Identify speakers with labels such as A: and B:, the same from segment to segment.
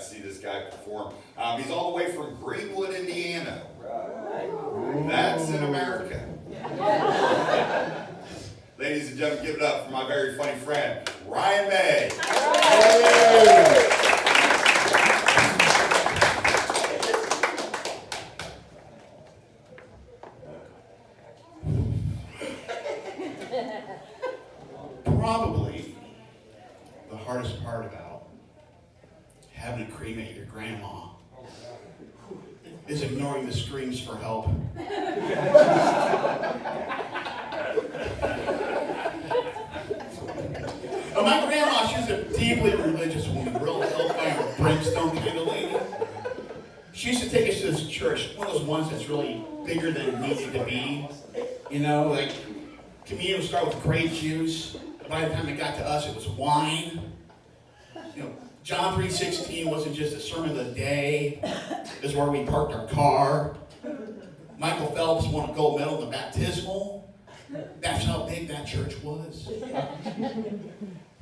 A: to see this guy perform. He's all the way from Greenwood, Indiana. That's in America. Ladies and gentlemen, give it up for my very funny friend, Ryan May. Probably the hardest part about having to cremate your grandma is ignoring the screams for help. My grandma, she was a deeply religious woman, real hellfire brimstone kind of lady. She used to take us to this church, one of those ones that's really bigger than it needed to be. You know, like communion would start with grape juice. By the time it got to us, it was wine. You know, John 3:16 wasn't just a sermon of the day. It was where we parked our car. Michael Phelps won a gold medal in the baptismal. That's how big that church was.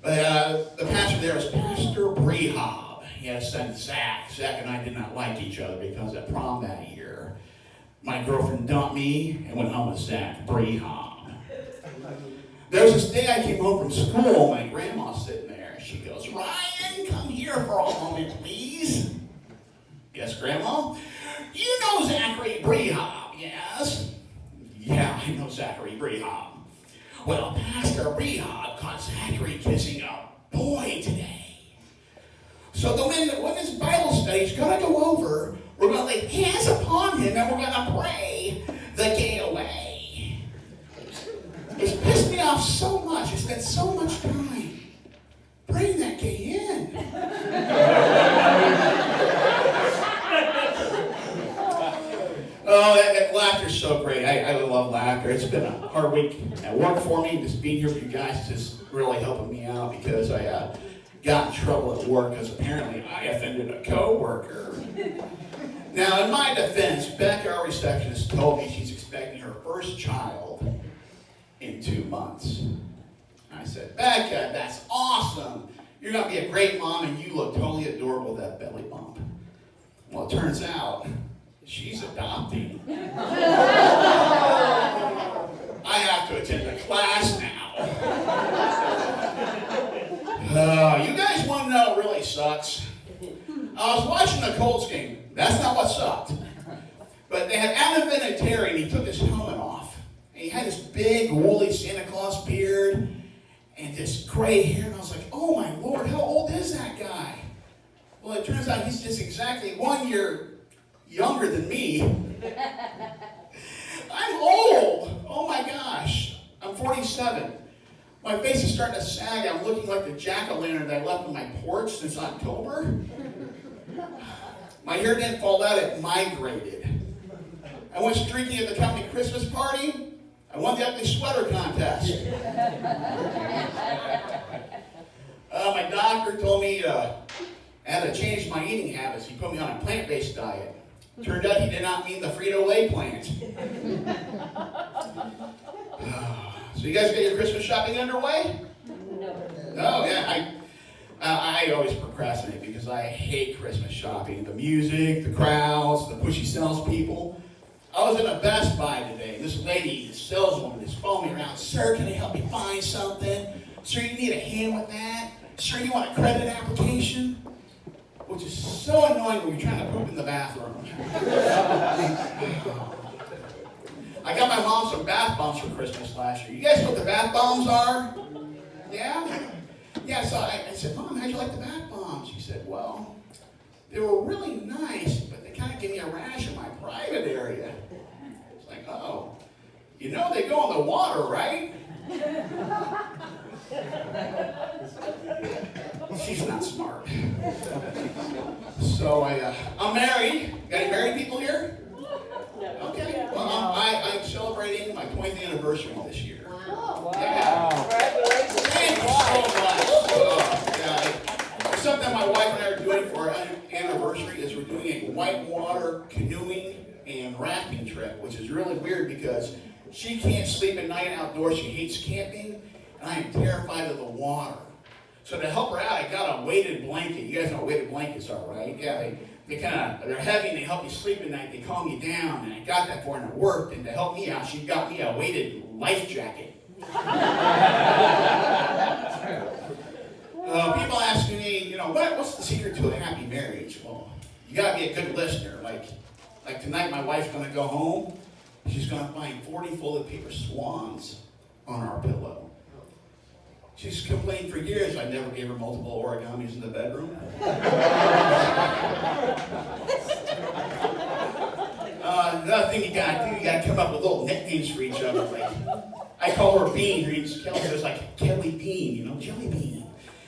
A: But the pastor there was Pastor Brehab. He had a son, Zach. Zach and I did not like each other because at prom that year, my girlfriend dumped me and went home with Zach Brehab. There was this day I came home from school, my grandma's sitting there. She goes, "Ryan, come here for a moment, please." "Yes, Grandma?" "You know Zachary Brehab, yes?" "Yeah, I know Zachary Brehab." "Well, Pastor Brehab caught Zachary kissing a boy today. So when this Bible study is going to go over, we're going to lay hands upon him and we're going to pray the gay away." It's pissed me off so much. I spent so much time bringing that gay in. Oh, that laughter's so great. I love laughter. It's been a hard week at work for me. Just being here with you guys is just really helping me out because I got in trouble at work because apparently I offended a coworker. Now, in my defense, Becca, our receptionist, told me she's expecting her first child in 2 months. I said, "Becca, that's awesome. You're going to be a great mom and you look totally adorable with that belly bump." Well, it turns out she's adopting. I have to attend a class now. You guys want to know what really sucks? I was watching the Colts game. That's not what sucked. But they had Adam Vinatieri and he took his helmet off. And he had this big woolly Santa Claus beard and this gray hair. And I was like, "Oh my Lord, how old is that guy?" Well, it turns out he's just exactly 1 year younger than me. I'm old. Oh my gosh. I'm 47. My face is starting to sag. I'm looking like the jack-o'-lantern that I left on my porch since October. My hair didn't fall out, it migrated. I went streaking at the company Christmas party. I won the ugly sweater contest. My doctor told me I had to change my eating habits. He put me on a plant-based diet. Turned out he did not mean the Frito-Lay plant. So you guys got your Christmas shopping underway?
B: No.
A: Oh, yeah. I always procrastinate because I hate Christmas shopping. The music, the crowds, the pushy salespeople. I was in a Best Buy today. This lady, this saleswoman, is following me around. "Sir, can I help you find something? Sir, you need a hand with that? Sir, you want a credit application?" Which is so annoying when you're trying to poop in the bathroom. I got my mom some bath bombs for Christmas last year. You guys know what the bath bombs are? Yeah? Yeah, so I said, "Mom, how'd you like the bath bombs?" She said, "Well, they were really nice, but they kind of give me a rash in my private area." It's like, "Oh, you know they go in the water, right?" She's not smart. So I'm married. Got any married people here? Okay. Well, I'm celebrating my 20th anniversary this year.
B: Wow.
A: Yeah.
B: Congratulations.
A: Thank you so much. Yeah, something my wife and I are doing for our anniversary is we're doing a whitewater canoeing and rafting trip, which is really weird because she can't sleep at night outdoors. She hates camping, and I am terrified of the water. So to help her out, I got a weighted blanket. You guys know what weighted blankets are, right? Yeah, they're heavy and they help you sleep at night. They calm you down, and I got that for her and it worked. And to help me out, she got me a weighted life jacket. People ask me, what's the secret to a happy marriage? Well, you got to be a good listener. Like tonight, my wife's going to go home. She's going to find 40 folded paper swans on our pillow. She's complained for years I never gave her multiple origamis in the bedroom. Another thing you got to do, you got to come up with little nicknames for each other. Like, I call her Bean. Her name's Kelly. So it's like Kelly Bean, Jelly Bean.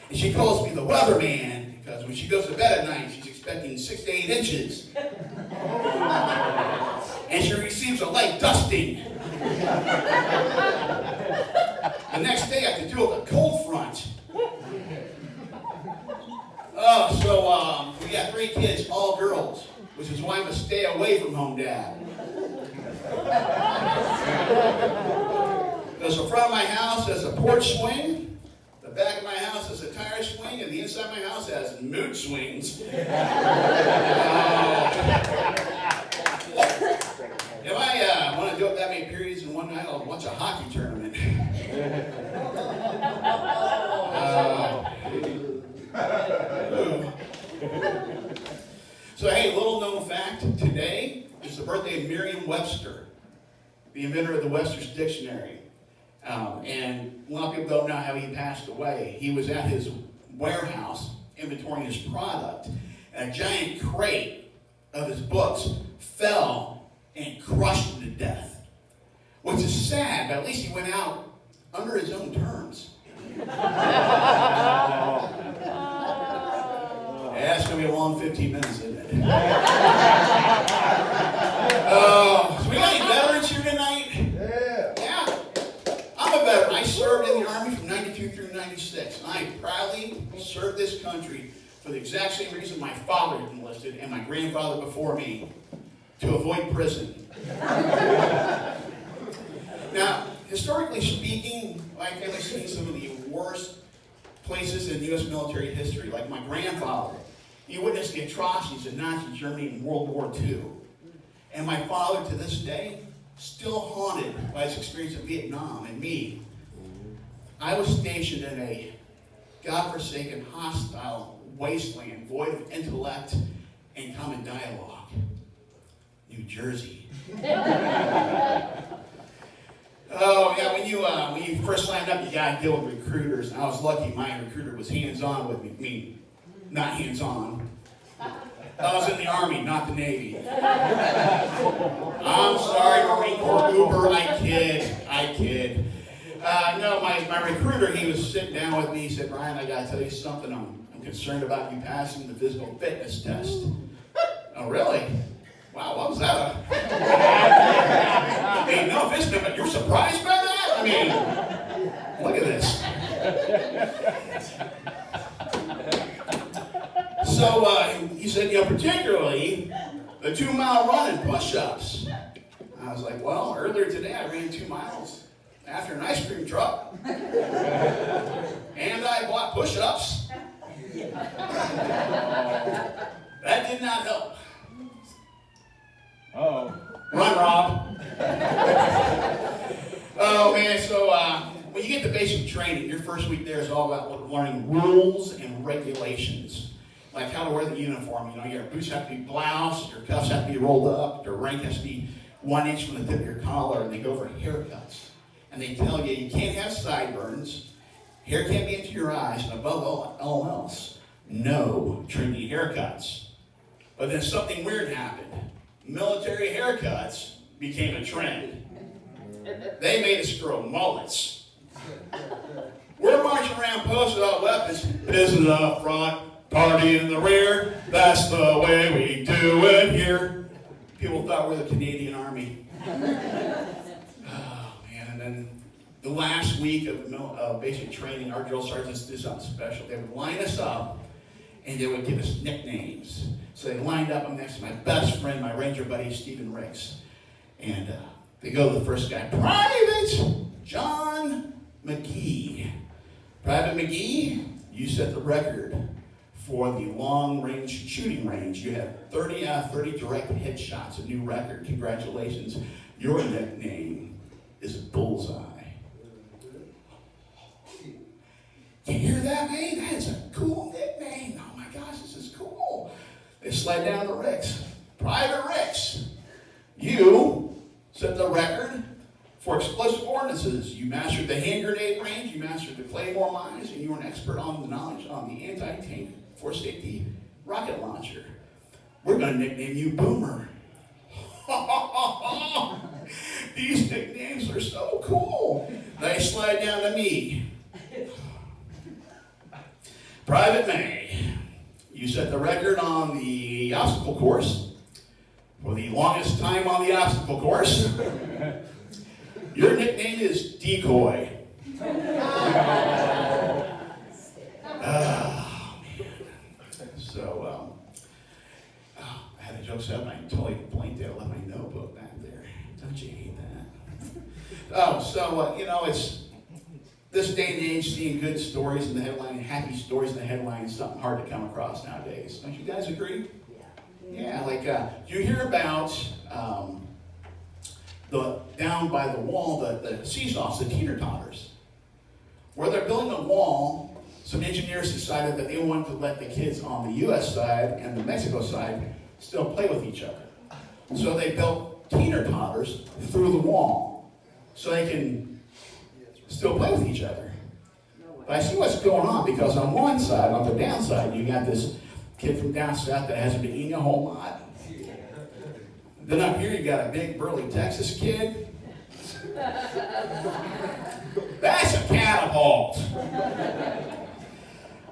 A: And she calls me the weatherman because when she goes to bed at night, she's expecting 6 to 8 inches. And she receives a light dusting. The next day I have to deal with a cold front. We got 3 kids, all girls, which is why I'm a stay away from home dad. Because the front of my house has a porch swing, the back of my house has a tire swing, and the inside of my house has mood swings. If I want to do it that many periods in one night, I'll watch a hockey tournament. So hey, little known fact, today is the birthday of Merriam-Webster, the inventor of the Webster's Dictionary. And a lot of people don't know how he passed away. He was at his warehouse inventorying his product, and a giant crate of his books fell and crushed him to death. Which is sad, but at least he went out under his own terms. Yeah, it's going to be a long 15 minutes, isn't it? So we got any veterans here tonight? Yeah. I'm a veteran. I served in the Army from 92 through 96. And I proudly served this country for the exact same reason my father enlisted and my grandfather before me, to avoid prison. Now, historically speaking, my family's seen some of the worst places in U.S. military history. Like my grandfather, he witnessed the atrocities in Nazi Germany in World War II. And my father, to this day, still haunted by his experience in Vietnam. And me, I was stationed in a godforsaken, hostile wasteland, void of intellect and common dialogue. New Jersey. Oh yeah, when you first signed up, you got to deal with recruiters. And I was lucky; my recruiter was hands-on with me. I mean, not hands-on. I was in the Army, not the Navy. I'm sorry, Marine Corps Uber. I kid. No, my recruiter, he was sitting down with me. He said, "Brian, I got to tell you something. I'm concerned about you passing the physical fitness test." Oh, really? Wow, what was that? I mean, no offense, but you're surprised by that? I mean, look at this. So he said, particularly the 2-mile run and push-ups. I was like, well, earlier today I ran 2 miles after an ice cream truck. And I bought push-ups. That did not help.
B: Uh-oh.
A: Run, Rob. Oh, man, so when you get the basic training, your first week there is all about learning rules and regulations. Like how to wear the uniform. Your boots have to be bloused, your cuffs have to be rolled up, your rank has to be 1 inch from the tip of your collar, and they go for haircuts. And they tell you you can't have sideburns, hair can't be into your eyes, and above all else, no trendy haircuts. But then something weird happened. Military haircuts became a trend. They made us grow mullets. We're marching around posted without weapons. Business up front, party in the rear. That's the way we do it here. People thought we were the Canadian Army. Oh, man. And then the last week of basic training, our drill sergeants did something special. They would line us up, and they would give us nicknames. So they lined up. I'm next to my best friend, my ranger buddy, Stephen Riggs. And they go to the first guy, Private John McGee. Private McGee, you set the record for the long-range shooting range. You had 30 out of 30 direct headshots, a new record. Congratulations. Your nickname is Bullseye. You hear that, man? That is a cool nickname. Oh my gosh, this is cool. They slide down the Ricks. Private Ricks. You set the record for explosive ordinances. You mastered the hand grenade range, you mastered the claymore mines, and you were an expert on the knowledge on the anti-tank force safety rocket launcher. We're going to nickname you Boomer. These nicknames are so cool. They slide down to me. Private May, you set the record on the obstacle course for the longest time on the obstacle course. Your nickname is Decoy. Oh, man. So, I had a joke set up, and I totally blanked it. I left my notebook back there. Don't you hate that? Oh, so, it's this day and age, seeing good stories in the headline, happy stories in the headline is something hard to come across nowadays. Don't you guys agree? Yeah, like, you hear about down by the wall, the seesaws, the teeter-totters. Where they're building a wall, some engineers decided that they wanted to let the kids on the U.S. side and the Mexico side still play with each other. So they built teeter-totters through the wall so they can still play with each other. But I see what's going on, because on one side, on the downside, you got this kid from down south that hasn't been eating a whole lot. Then up here you got a big burly Texas kid. That's a catapult.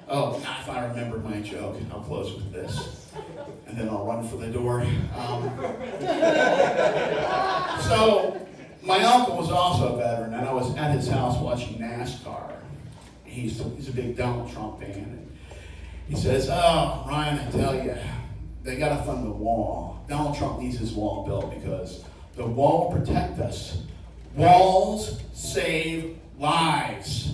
A: Oh, if I remember my joke, I'll close with this. And then I'll run for the door. So, my uncle was also a veteran, and I was at his house watching NASCAR. He's a big Donald Trump fan. And he says, "Oh, Ryan, I tell you, they got to fund the wall. Donald Trump needs his wall built because the wall will protect us. Walls save lives."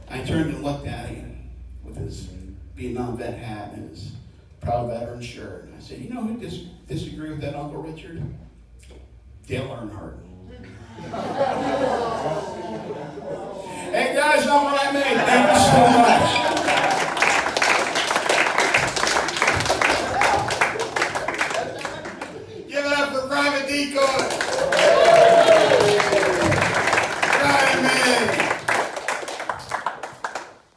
A: I turned and looked at him with his Vietnam vet hat and his proud veteran shirt. And I said, "You know who disagree with that, Uncle Richard? Dale Earnhardt." Hey guys, I'm Ryan May. Thank you so much.